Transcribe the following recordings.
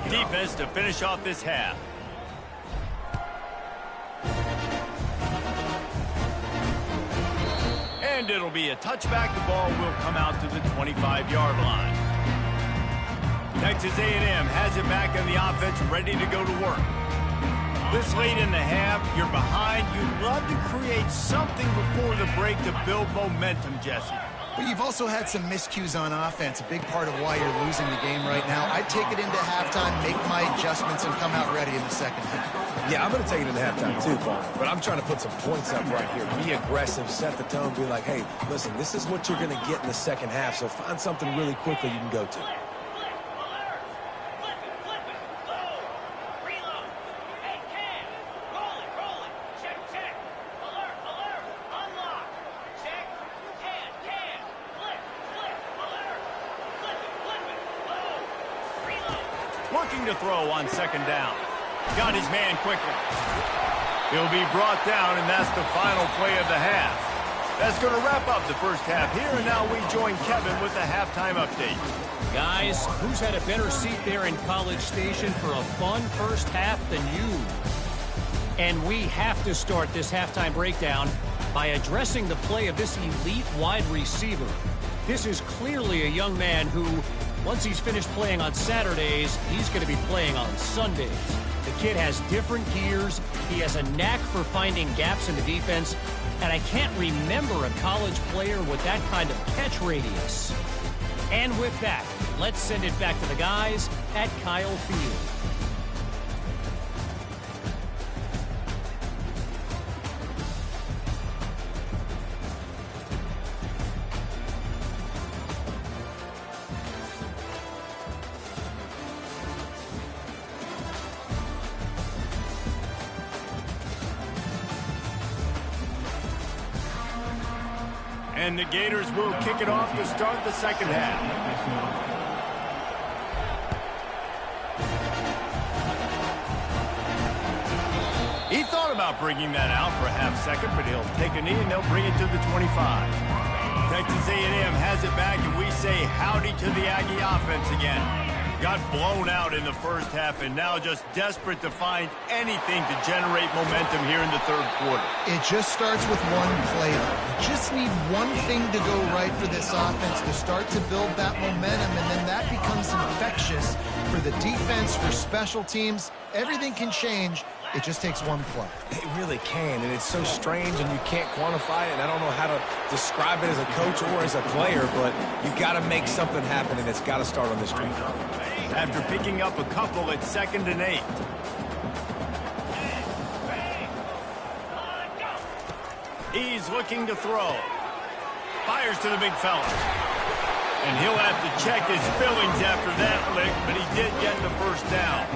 their defense to finish off this half. And it'll be a touchback. The ball will come out to the 25-yard line. Texas A&M has it back on the offense, ready to go to work. This late in the half, you're behind. You'd love to create something before the break to build momentum, Jesse. But you've also had some miscues on offense, a big part of why you're losing the game right now. I'd take it into halftime, make my adjustments, and come out ready in the second half. Yeah, I'm going to take it into halftime too, Paul. But I'm trying to put some points up right here. Be aggressive, set the tone, be like, hey, listen, this is what you're going to get in the second half, so find something really quickly you can go to. Looking to throw on second down. Got his man quickly. He'll be brought down, and that's the final play of the half. That's going to wrap up the first half here, and now we join Kevin with the halftime update. Guys, who's had a better seat there in College Station for a fun first half than you? And we have to start this halftime breakdown by addressing the play of this elite wide receiver. This is clearly a young man who, once he's finished playing on Saturdays, he's going to be playing on Sundays. The kid has different gears. He has a knack for finding gaps in the defense. And I can't remember a college player with that kind of catch radius. And with that, let's send it back to the guys at Kyle Field. And the Gators will kick it off to start the second half. He thought about bringing that out for a half second, but he'll take a knee and they'll bring it to the 25. Texas A&M has it back, and we say howdy to the Aggie offense again. Got blown out in the first half and now just desperate to find anything to generate momentum here in the third quarter. It just starts with one play. You just need one thing to go right for this offense to start to build that momentum, and then that becomes infectious for the defense, for special teams. Everything can change. It just takes one play. It really can, and it's so strange, and you can't quantify it, and I don't know how to describe it as a coach or as a player, but you got to make something happen, and it's got to start on this drive. After picking up a couple at 2nd and 8. He's looking to throw. Fires to the big fella. And he'll have to check his fillings after that lick, but he did get the first down.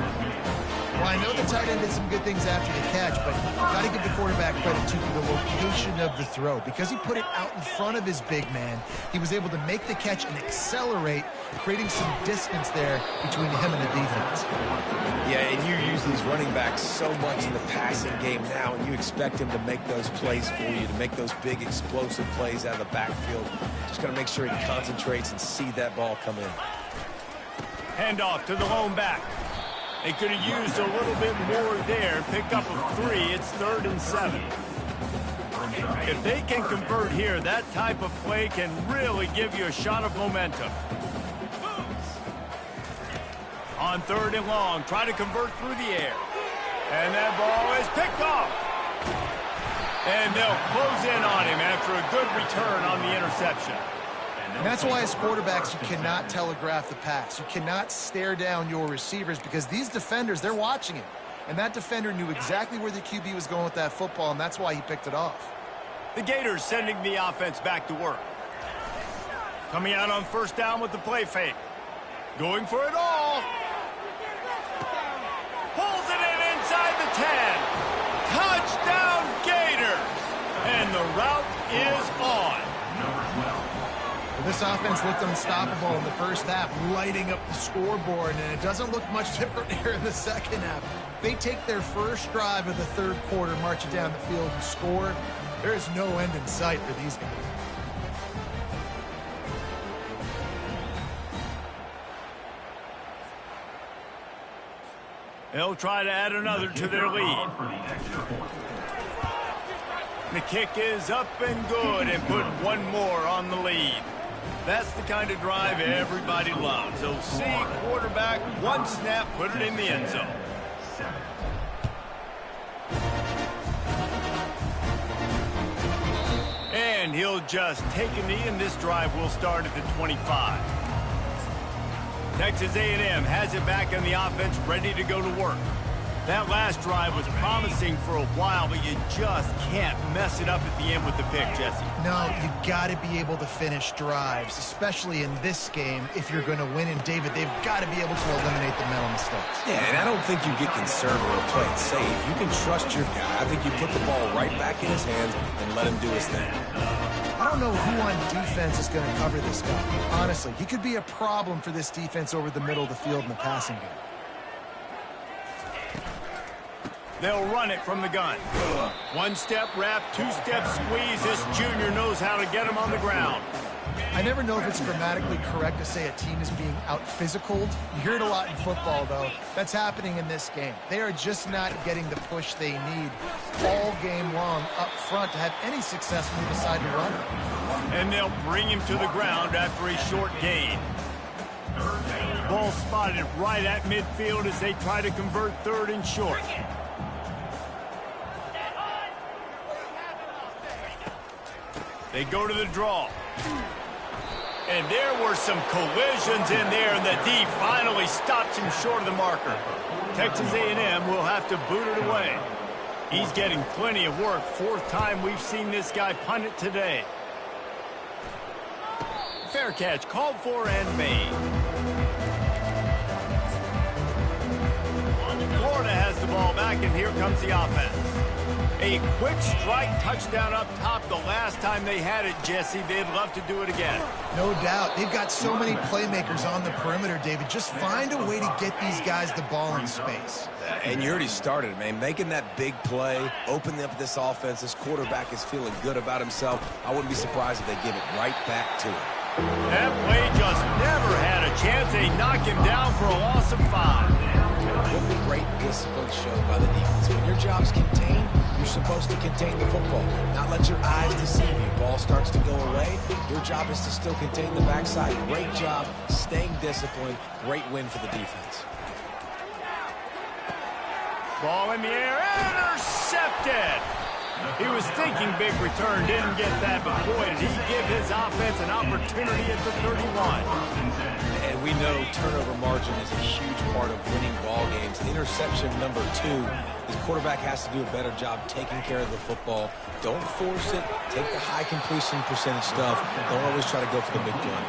Well, I know the tight end did some good things after the catch, but got to give the quarterback credit, too, for the location of the throw. Because he put it out in front of his big man, he was able to make the catch and accelerate, creating some distance there between him and the defense. Yeah, and you use these running backs so much in the passing game now, and you expect him to make those plays for you, to make those big explosive plays out of the backfield. Just got to make sure he concentrates and see that ball come in. Handoff to the lone back. They could have used a little bit more there. Pick up of 3. It's 3rd and 7. If they can convert here, that type of play can really give you a shot of momentum. On 3rd and long, try to convert through the air. And that ball is picked off. And they'll close in on him after a good return on the interception. And that's why as quarterbacks, you cannot telegraph the pass. You cannot stare down your receivers because these defenders, they're watching it. And that defender knew exactly where the QB was going with that football, and that's why he picked it off. The Gators sending the offense back to work. Coming out on 1st down with the play fake. Going for it all. Pulls it in inside the 10. Touchdown Gators. And the route is on. This offense looked unstoppable in the first half, lighting up the scoreboard, and it doesn't look much different here in the second half. They take their first drive of the third quarter, march it down the field and score. There is no end in sight for these guys. They'll try to add another to their lead. The kick is up and good and put one more on the lead. That's the kind of drive everybody loves. So see quarterback, one snap, put it in the end zone. And he'll just take a knee, and this drive will start at the 25. Texas A&M has it back in the offense, ready to go to work. That last drive was promising for a while, but you just can't mess it up at the end with the pick, Jesse. No, you got to be able to finish drives, especially in this game if you're going to win. And, David, they've got to be able to eliminate the mental mistakes. Yeah, and I don't think you get conservative or play it safe. You can trust your guy. I think you put the ball right back in his hands and let him do his thing. I don't know who on defense is going to cover this guy. Honestly, he could be a problem for this defense over the middle of the field in the passing game. They'll run it from the gun. One-step wrap, two-step squeeze. This junior knows how to get him on the ground. I never know if it's grammatically correct to say a team is being out-physicaled. You hear it a lot in football, though. That's happening in this game. They are just not getting the push they need all game long up front to have any success when they decide to run it. And they'll bring him to the ground after a short gain. Ball spotted right at midfield as they try to convert third and short. They go to the draw. And there were some collisions in there, and the D finally stops him short of the marker. Texas A&M will have to boot it away. He's getting plenty of work. Fourth time we've seen this guy punt it today. Fair catch called for and made. Florida has the ball back, and here comes the offense. A quick strike touchdown up top. The last time they had it, Jesse, they'd love to do it again. No doubt. They've got so many playmakers on the perimeter, David. Just find a way to get these guys the ball in space. And you already started, man. Making that big play, opening up this offense. This quarterback is feeling good about himself. I wouldn't be surprised if they give it right back to him. That play just never had a chance. They knock him down for a loss of 5. What great discipline showed by the defense. When your job's contained, you're supposed to contain the football, not let your eyes deceive you. Ball starts to go away. Your job is to still contain the backside. Great job, staying disciplined. Great win for the defense. Ball in the air, intercepted. He was thinking big return, didn't get that, but boy, did he give his offense an opportunity at the 31. And we know turnover margin is a huge part of winning ball games. Interception number 2. His quarterback has to do a better job taking care of the football. Don't force it. Take the high completion percentage stuff. Don't always try to go for the big play.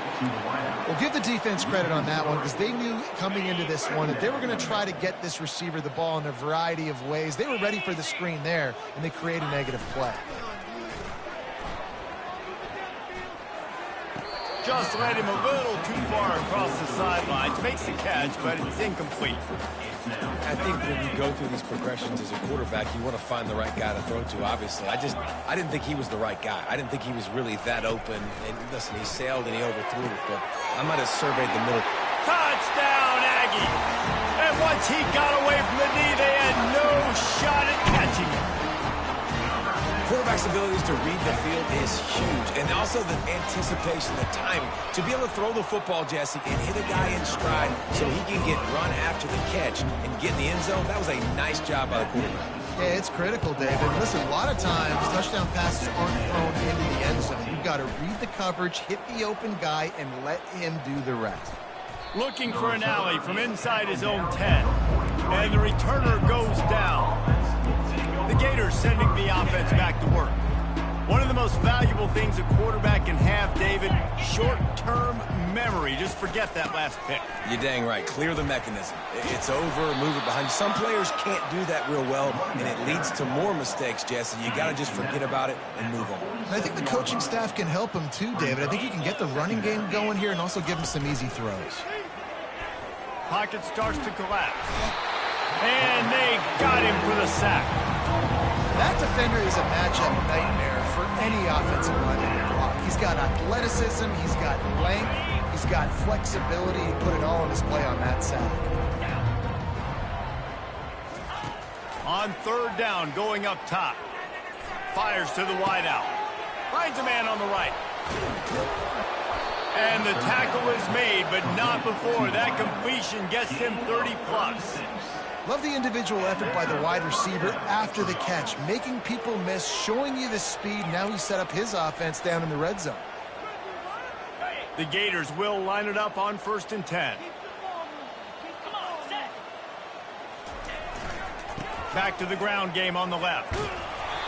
Well, give the defense credit on that one because they knew coming into this one that they were going to try to get this receiver the ball in a variety of ways. They were ready for the screen there, and they create a negative play. Just led him a little too far across the sidelines. Makes the catch, but it's incomplete. I think when you go through these progressions as a quarterback, you want to find the right guy to throw to, obviously. I didn't think he was the right guy. I didn't think he was really that open. And listen, he sailed and he overthrew it, but I might have surveyed the middle. Touchdown, Aggie! And once he got away from the knee, they had no shot at catching him. Quarterback's abilities to read the field is huge. And also the anticipation, the timing. To be able to throw the football, Jesse, and hit a guy in stride so he can get run after the catch and get in the end zone, that was a nice job by the quarterback. Yeah, it's critical, David. Listen, a lot of times touchdown passes aren't thrown into the end zone. You've got to read the coverage, hit the open guy, and let him do the rest. Looking for an alley from inside his own 10. And the returner goes down. The Gators sending the offense back to work. One of the most valuable things a quarterback can have, David, short-term memory. Just forget that last pick. You're dang right. Clear the mechanism. It's over, move it behind. Some players can't do that real well, and it leads to more mistakes, Jesse. You got to just forget about it and move on. I think the coaching staff can help him too, David. I think you can get the running game going here and also give him some easy throws. Pocket starts to collapse. And they got him for the sack. That defender is a matchup nightmare for any offensive lineman to block. He's got athleticism, he's got length, he's got flexibility. He put it all on display on that sack. on third down going up top. Fires to the wideout. Finds a man on the right. And the tackle is made, but not before that completion gets him 30-plus. Love the individual effort by the wide receiver after the catch, making people miss, showing you the speed. Now he set up his offense down in the red zone. The Gators will line it up on 1st and 10. Back to the ground game on the left.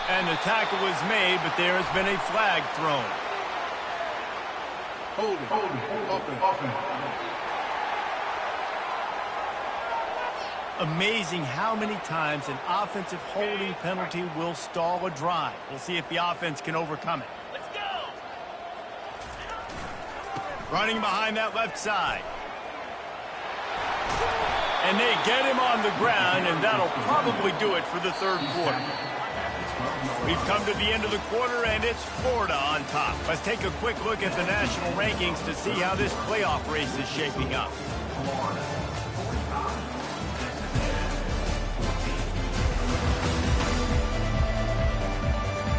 And the tackle was made, but there has been a flag thrown. Amazing how many times an offensive holding penalty will stall a drive. We'll see if the offense can overcome it. Let's go! Running behind that left side. And they get him on the ground, and that'll probably do it for the third quarter. We've come to the end of the quarter, and it's Florida on top. Let's take a quick look at the national rankings to see how this playoff race is shaping up.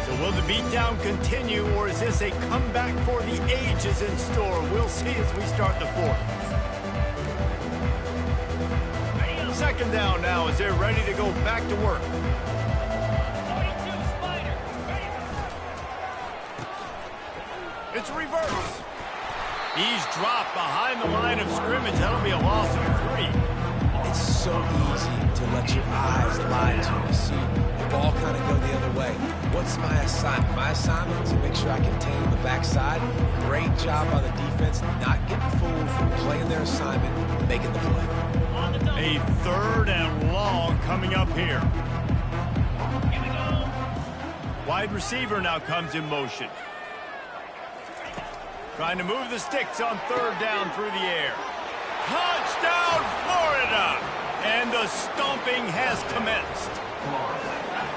So will the beatdown continue, or is this a comeback for the ages in store? We'll see as we start the fourth. Second down now as they're ready to go back to work. It's reverse. He's dropped behind the line of scrimmage. That'll be a loss of 3. It's so easy to let your eyes lie to you. See the ball kind of go the other way. What's my assignment? My assignment is to make sure I contain the backside. Great job by the defense, not getting fooled, playing their assignment, making the play. A third and long coming up here. Wide receiver now comes in motion. Trying to move the sticks on third down through the air. Touchdown, Florida! And the stomping has commenced.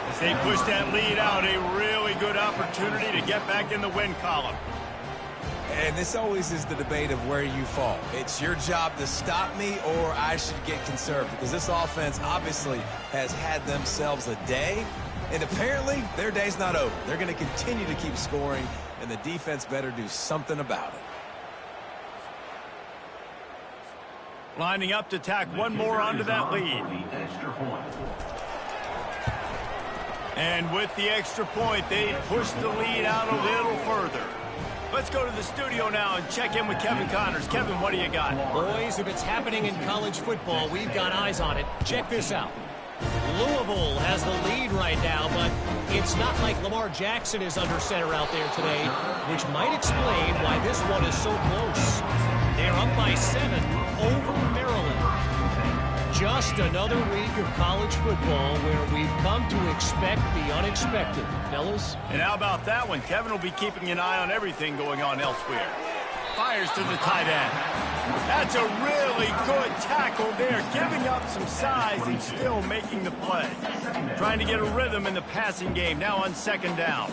As they push that lead out, a really good opportunity to get back in the win column. And this always is the debate of where you fall. It's your job to stop me, or I should get conservative, because this offense obviously has had themselves a day, and apparently their day's not over. They're going to continue to keep scoring, and the defense better do something about it. Lining up to tack one more onto that lead. And with the extra point, they push the lead out a little further. Let's go to the studio now and check in with Kevin Connors. Kevin, what do you got? Boys, if it's happening in college football, we've got eyes on it. Check this out. Louisville has the lead right now, but it's not like Lamar Jackson is under center out there today, which might explain why this one is so close. They're up by 7 over Maryland. Just another week of college football where we've come to expect the unexpected, fellas. And how about that one? Kevin will be keeping an eye on everything going on elsewhere. Fires to the tight end. That's a really good tackle there, giving up some size and still making the play. Trying to get a rhythm in the passing game, now on second down.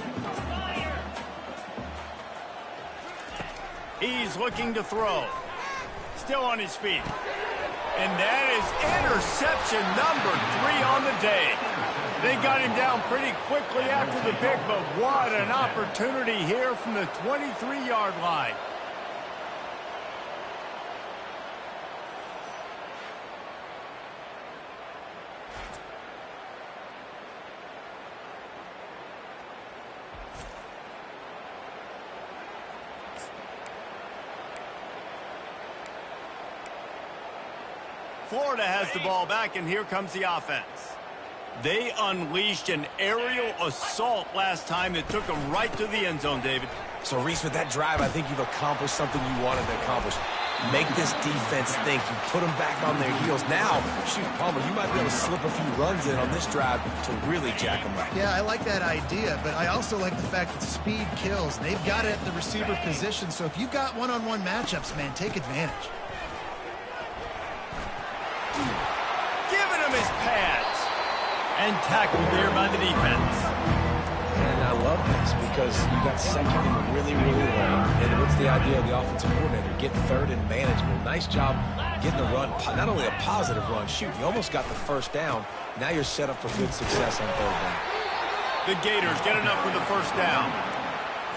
He's looking to throw. Still on his feet. And that is interception number 3 on the day. They got him down pretty quickly after the pick, but what an opportunity here from the 23-yard line. Florida has the ball back, and here comes the offense. They unleashed an aerial assault last time that took them right to the end zone, David. So, Reese, with that drive, I think you've accomplished something you wanted to accomplish. Make this defense think. You put them back on their heels. Now, shoot, Palmer, you might be able to slip a few runs in on this drive to really jack them up. Yeah, I like that idea, but I also like the fact that speed kills. They've got it at the receiver position, so if you've got one-on-one matchups, man, take advantage. Giving him his pads. And tackled there by the defense. And I love this because you got second and really, really long. And what's the idea of the offensive coordinator? Get third and manageable. Nice job getting the run, not only a positive run, shoot, you almost got the first down. Now you're set up for good success on third down. The Gators get enough for the first down.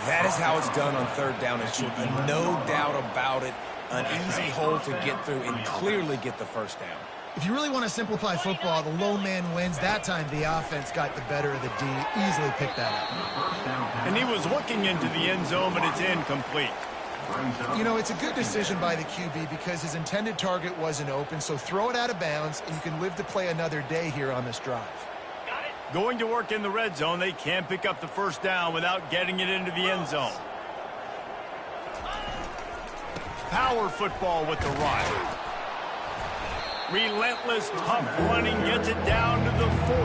That is how it's done on third down. It should be no doubt about it. An easy hole to get through and clearly get the first down. If you really want to simplify football, the lone man wins. That time the offense got the better of the D. Easily picked that up. And he was looking into the end zone, but it's incomplete. You know, it's a good decision by the QB because his intended target wasn't open, so throw it out of bounds, and you can live to play another day here on this drive. Going to work in the red zone, they can't pick up the first down without getting it into the end zone. Power football with the run. Relentless, tough running gets it down to the 4.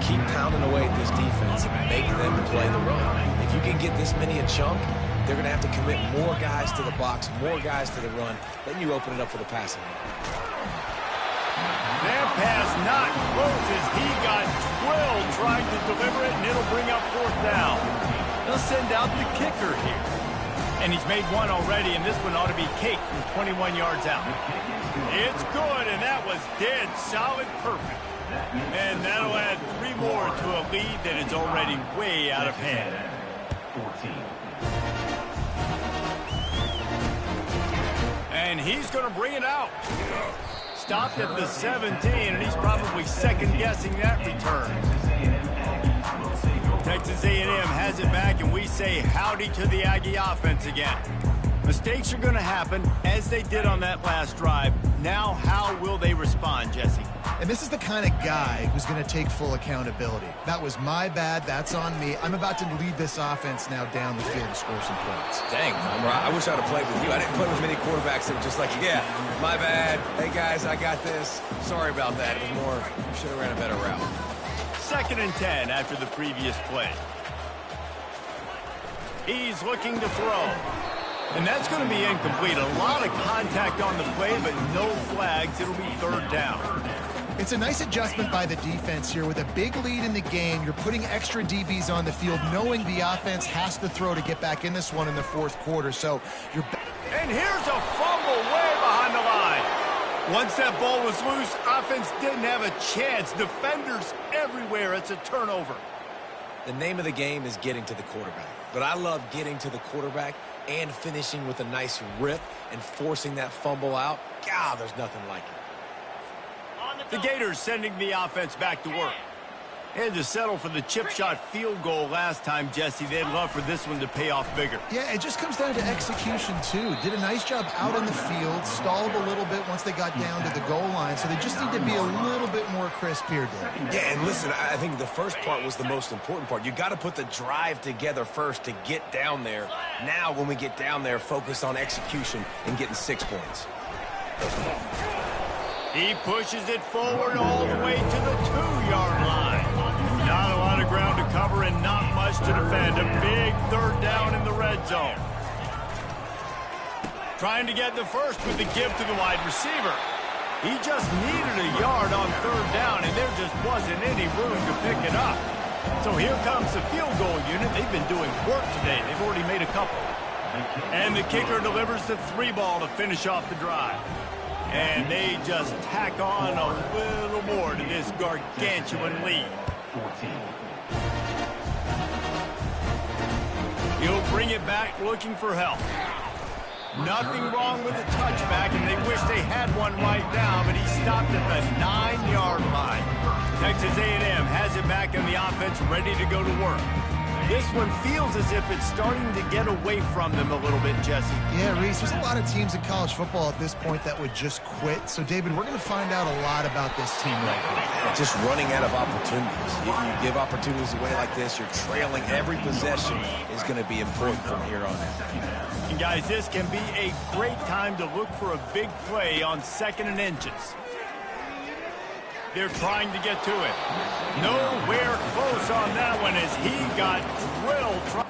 Keep pounding away at this defense and make them play the run. If you can get this many a chunk, they're going to have to commit more guys to the box, more guys to the run. Then you open it up for the passing game. That pass not close as he got drilled trying to deliver it, and it'll bring up fourth down. They'll send out the kicker here. And he's made one already, and this one ought to be cake from 21 yards out. It's good, and that was dead solid perfect. And that'll add 3 more to a lead that is already way out of hand. And he's going to bring it out. Stopped at the 17, and he's probably second-guessing that return. Texas A&M has it back, and we say howdy to the Aggie offense again. Mistakes are going to happen, as they did on that last drive. Now, how will they respond, Jesse? And this is the kind of guy who's going to take full accountability. That was my bad. That's on me. I'm about to lead this offense now down the field to score some points. Dang, I wish I would have played with you. I didn't play with many quarterbacks that were just like, yeah, my bad. Hey, guys, I got this. Sorry about that. It was more, should have ran a better route. 2nd and 10 after the previous play. He's looking to throw. And that's going to be incomplete. A lot of contact on the play, but no flags. It'll be 3rd down. It's a nice adjustment by the defense here. With a big lead in the game, you're putting extra DBs on the field, knowing the offense has to throw to get back in this one in the 4th quarter. So you're... And here's a fumble way behind the line. Once that ball was loose, offense didn't have a chance. Defenders everywhere. It's a turnover. The name of the game is getting to the quarterback. But I love getting to the quarterback and finishing with a nice rip and forcing that fumble out. God, there's nothing like it. The Gators sending the offense back to work. Had to settle for the chip shot field goal last time, Jesse. They'd love for this one to pay off bigger. Yeah, it just comes down to execution, too. Did a nice job out in the field, stalled a little bit once they got down to the goal line, so they just need to be a little bit more crisp here, Dave. Yeah, and listen, I think the first part was the most important part. You got to put the drive together first to get down there. Now, when we get down there, focus on execution and getting 6 points. He pushes it forward all the way to the 2-yard line. Not a lot of ground to cover and not much to defend. A big 3rd down in the red zone. Trying to get the first with the give to the wide receiver. He just needed a yard on 3rd down, and there just wasn't any room to pick it up. So here comes the field goal unit. They've been doing work today. They've already made a couple. And the kicker delivers the 3 ball to finish off the drive. And they just tack on a little more to this gargantuan lead. He'll bring it back looking for help. Nothing wrong with the touchback, and they wish they had one right now, but he stopped at the 9-yard line. Texas A&M has it back in the offense, ready to go to work. This one feels as if it's starting to get away from them a little bit, Jesse. Yeah, Reese, there's a lot of teams in college football at this point that would just quit. So, David, we're going to find out a lot about this team right now. Just running out of opportunities. You give opportunities away like this, you're trailing. Every possession is going to be important from here on out. And, guys, this can be a great time to look for a big play on 2nd and inches. They're trying to get to it. Nowhere close on that one as he got drilled.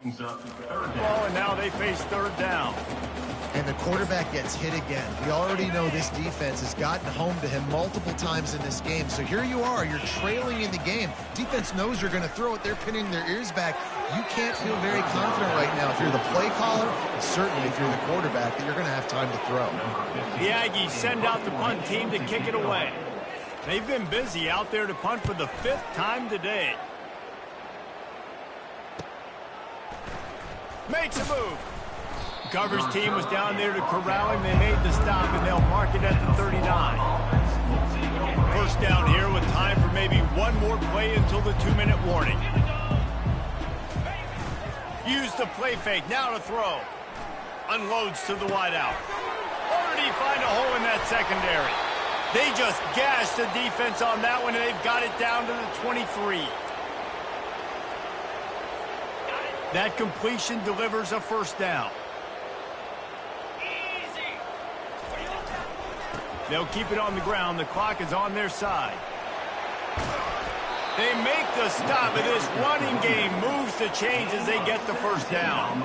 Ball, and now they face third down. And the quarterback gets hit again. We already know this defense has gotten home to him multiple times in this game. So here you are, you're trailing in the game. Defense knows you're going to throw it. They're pinning their ears back. You can't feel very confident right now if you're the play caller, and certainly if you're the quarterback, that you're going to have time to throw. The Aggies send out the punt team to kick it away. They've been busy out there to punt for the 5th time today. Makes a move. Coverage team was down there to corral him. They made the stop, and they'll mark it at the 39. First down here with time for maybe one more play until the 2-minute warning. Use the play fake. Now to throw. Unloads to the wideout. Already find a hole in that secondary. They just gashed the defense on that one, and they've got it down to the 23. That completion delivers a first down. They'll keep it on the ground. The clock is on their side. They make the stop, and this running game moves the chains as they get the first down.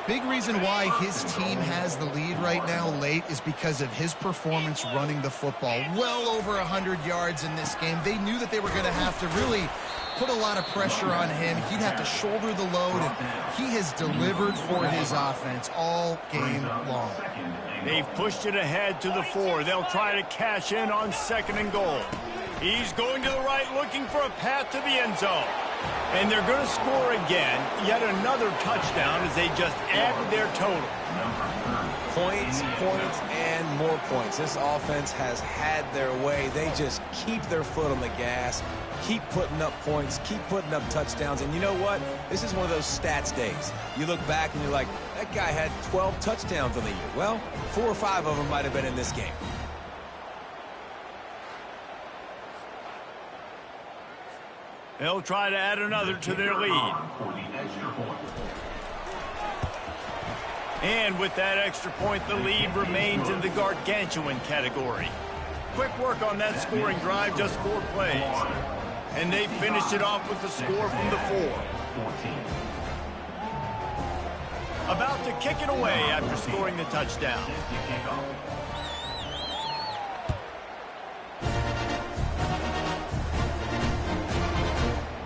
Big reason why his team has the lead right now late is because of his performance running the football. Well over 100 yards in this game. They knew that they were going to have to really put a lot of pressure on him. He'd have to shoulder the load, and he has delivered for his offense all game long. They've pushed it ahead to the 4. They'll try to cash in on 2nd and goal. He's going to the right, looking for a path to the end zone. And they're going to score again. Yet another touchdown as they just added their total. Points, points, and more points. This offense has had their way. They just keep their foot on the gas, keep putting up points, keep putting up touchdowns. And you know what? This is one of those stats days. You look back and you're like, that guy had 12 touchdowns on the year. Well, 4 or 5 of them might have been in this game. They'll try to add another to their lead. And with that extra point, the lead remains in the gargantuan category. Quick work on that scoring drive, just 4 plays. And they finished it off with the score from the 4. About to kick it away after scoring the touchdown.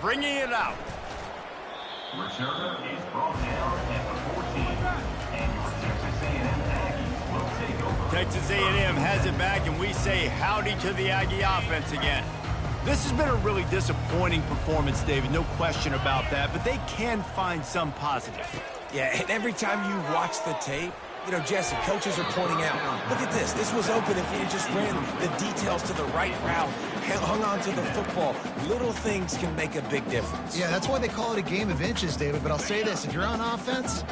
Bringing it out. Returner is brought down at the 14, and your Texas A&M Aggies will take over. Texas A&M has it back, and we say howdy to the Aggie offense again. This has been a really disappointing performance, David, no question about that, but they can find some positive. Yeah, and every time you watch the tape, you know, Jesse, coaches are pointing out, look at this. This was open if he had just ran the details to the right route, hung on to the football. Little things can make a big difference. Yeah, that's why they call it a game of inches, David. But I'll say this, if you're on offense,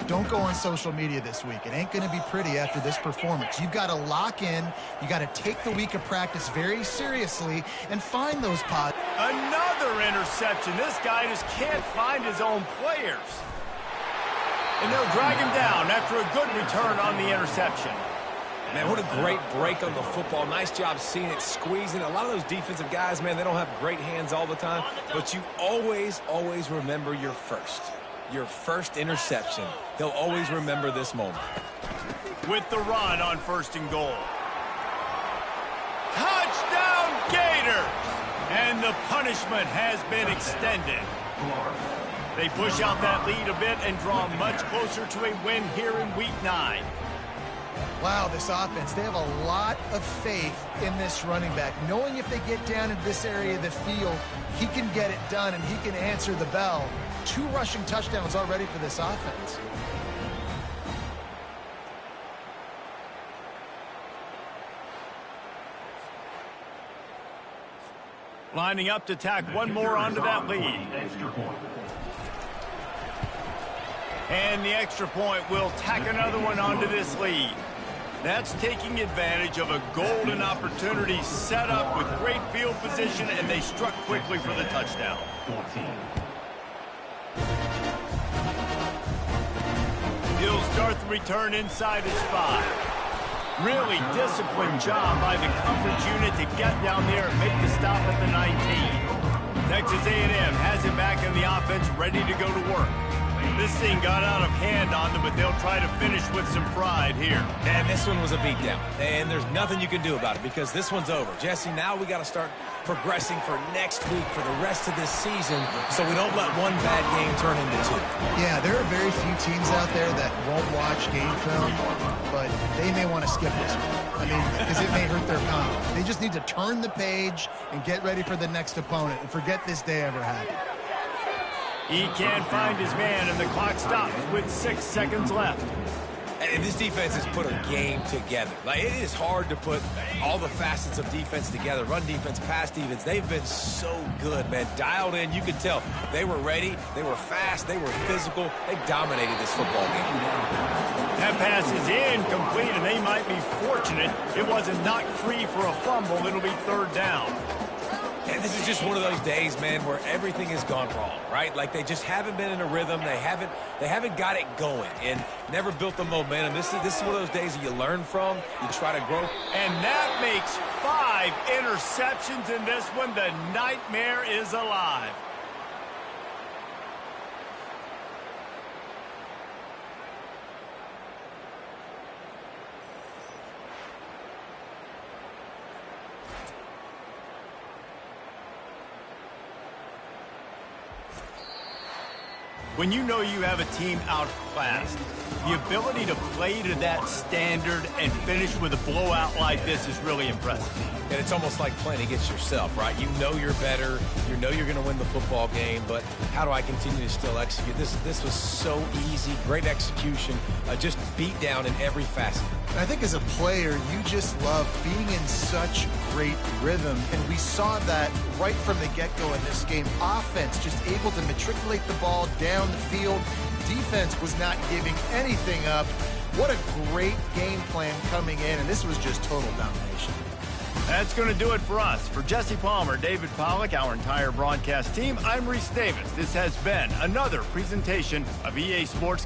don't go on social media this week. It ain't going to be pretty after this performance. You've got to lock in. You got to take the week of practice very seriously and find those pods. Another interception. This guy just can't find his own players. And they'll drag him down after a good return on the interception. Man, what a great break on the football. Nice job seeing it, squeezing. A lot of those defensive guys, man, they don't have great hands all the time. But you always, always remember your first interception. They'll always remember this moment. With the run on 1st and goal. Touchdown, Gators! And the punishment has been extended. They push out that lead a bit and draw much closer to a win here in Week 9. Wow, this offense, they have a lot of faith in this running back, knowing if they get down in this area of the field, he can get it done and he can answer the bell. 2 rushing touchdowns already for this offense. Lining up to tack one more onto that lead. And the extra point will tack another one onto this lead. That's taking advantage of a golden opportunity set up with great field position, and they struck quickly for the touchdown. He'll start the return inside his 5. Really disciplined job by the coverage unit to get down there and make the stop at the 19. Texas A&M has it back in the offense, ready to go to work. This thing got out of hand on them, but they'll try to finish with some pride here. And this one was a beatdown. And there's nothing you can do about it because this one's over. Jesse, now we got to start progressing for next week for the rest of this season so we don't let one bad game turn into two. Yeah, there are very few teams out there that won't watch game film, but they may want to skip this one. I mean, because it may hurt their confidence. They just need to turn the page and get ready for the next opponent and forget this day ever happened. He can't find his man, and the clock stops with 6 seconds left. And this defense has put a game together. Like, it is hard to put all the facets of defense together. Run defense, pass defense. They've been so good, man. Dialed in. You could tell they were ready. They were fast. They were physical. They dominated this football game. That pass is incomplete, and they might be fortunate it wasn't knocked free for a fumble. It'll be third down. And this is just one of those days, man, where everything has gone wrong, right? Like they just haven't been in a rhythm. They haven't got it going and never built the momentum. This is one of those days that you learn from, you try to grow. And that makes 5 interceptions in this one. The nightmare is alive. When you know you have a team outclassed, the ability to play to that standard and finish with a blowout like this is really impressive. And it's almost like playing against yourself, right? You know you're better. You know you're going to win the football game, but how do I continue to still execute? This was so easy. Great execution. Just beat down in every facet. I think as a player, you just love being in such great rhythm, and we saw that right from the get-go in this game. Offense just able to matriculate the ball down the field. Defense was not giving anything up. What a great game plan coming in, and this was just total domination. That's going to do it for us. For Jesse Palmer, David Pollack, our entire broadcast team, I'm Reese Davis. This has been another presentation of EA Sports.